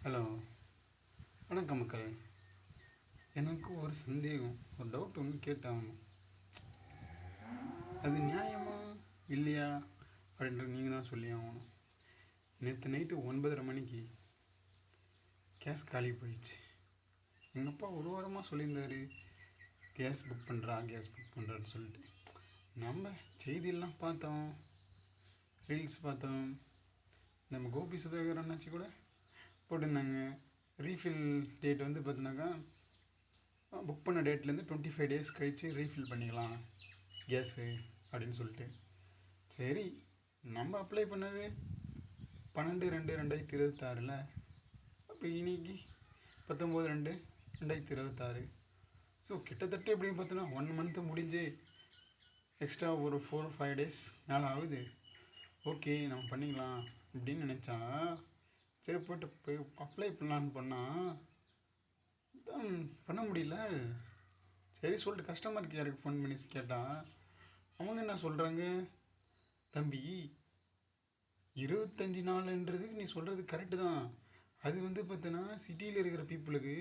Hello, வணக்கம் மக்களே. எனக்கு ஒரு சந்தேகம், ஒரு டவுட் ஒன்று கேட்டாகணும். அது நியாயமா இல்லையா அப்படின்றது நீங்கள் தான் சொல்லி ஆகணும். நேற்று நைட்டு 9:30 மணிக்கு கேஸ் காலி போயிடுச்சு. எங்கள் அப்பா ஒரு வாரமாக சொல்லியிருந்தார், கேஸ் புக் பண்ணுறான்னு சொல்லிட்டு. நம்ம செய்தியெல்லாம் பார்த்தோம், ரீல்ஸ் பார்த்தோம். நம்ம கோபி சுதாகர் அண்ணாச்சி கூட போட்டிருந்தாங்க, ரீஃபில் டேட் வந்து பார்த்தினாக்கா புக் பண்ண டேட்லேருந்து 25 days கழித்து ரீஃபில் பண்ணிக்கலாம் கேஸு அப்படின்னு சொல்லிட்டு. சரி, நம்ம அப்ளை பண்ணது 12/2/2026. அப்போ இன்னைக்கு 19/2/2026. ஸோ கிட்டத்தட்ட எப்படின்னு பார்த்தோன்னா 1 month முடிஞ்சு எக்ஸ்ட்ரா ஒரு 4-5 days மேலே ஆகுது. ஓகே, நம்ம பண்ணிக்கலாம் அப்படின்னு நினச்சா, சரி போய் அப்ளை பண்ணலான்னு பண்ணால் தான் பண்ண முடியல. சரி சொல்லிட்டு கஸ்டமர் கேருக்கு ஃபோன் பண்ணி கேட்டால் அவங்க என்ன சொல்கிறாங்க, தம்பி 25 நாளுன்றதுக்கு நீ சொல்கிறது கரெக்டு தான். அது வந்து பார்த்தோன்னா சிட்டியில் இருக்கிற பீப்புளுக்கு,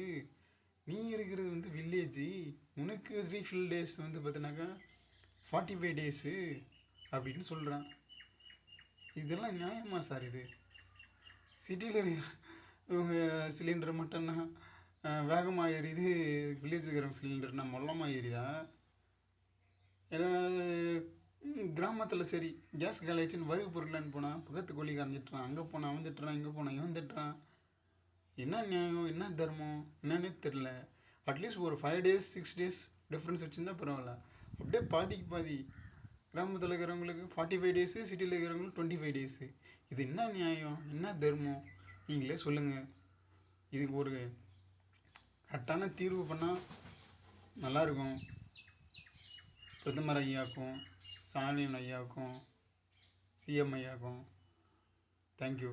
நீ இருக்கிறது வந்து வில்லேஜு, உனக்கு ரீஃபில் டேஸ் வந்து பார்த்தோன்னாக்கா 45 days அப்படின்னு சொல்கிறான். இதெல்லாம் நியாயமா சார்? இது சிட்டியில் இருக்கிற இவங்க சிலிண்டர் மட்டும்னா வேகமாக ஏறிது, வில்லேஜ் இருக்கிற சிலிண்டர்னா மொல்லமாக ஏறிதா? ஏன்னா கிராமத்தில் சரி கேஸ் காலியாச்சுன்னு வறுப்பு பொருளான்னு போனால் பக்கத்து கோழி கரைஞ்சிட்றான், அங்கே போனால் அவன் திட்டுறான், இங்கே போனால் இவன் திட்டுறான். என்ன நியாயம், என்ன தர்மம், என்னன்னே தெரில. அட்லீஸ்ட் ஒரு 5 days 6 days டிஃப்ரென்ஸ் வச்சுருந்தா பரவாயில்ல. அப்படியே பாதிக்கு பாதி கிராமத்தில் இருக்கிறவங்களுக்கு 45 days, சிட்டியில் இருக்கிறவங்களுக்கு 25 days. இது என்ன நியாயம், என்ன தர்மம், நீங்களே சொல்லுங்கள். இதுக்கு ஒரு கரெக்டான தீர்வு பண்ணால் நல்லாயிருக்கும். பிரதமர் ஐயாவுக்கும், ஸ்டாலின் ஐயாவுக்கும், சிஎம் ஐயாவுக்கும் தேங்க்யூ.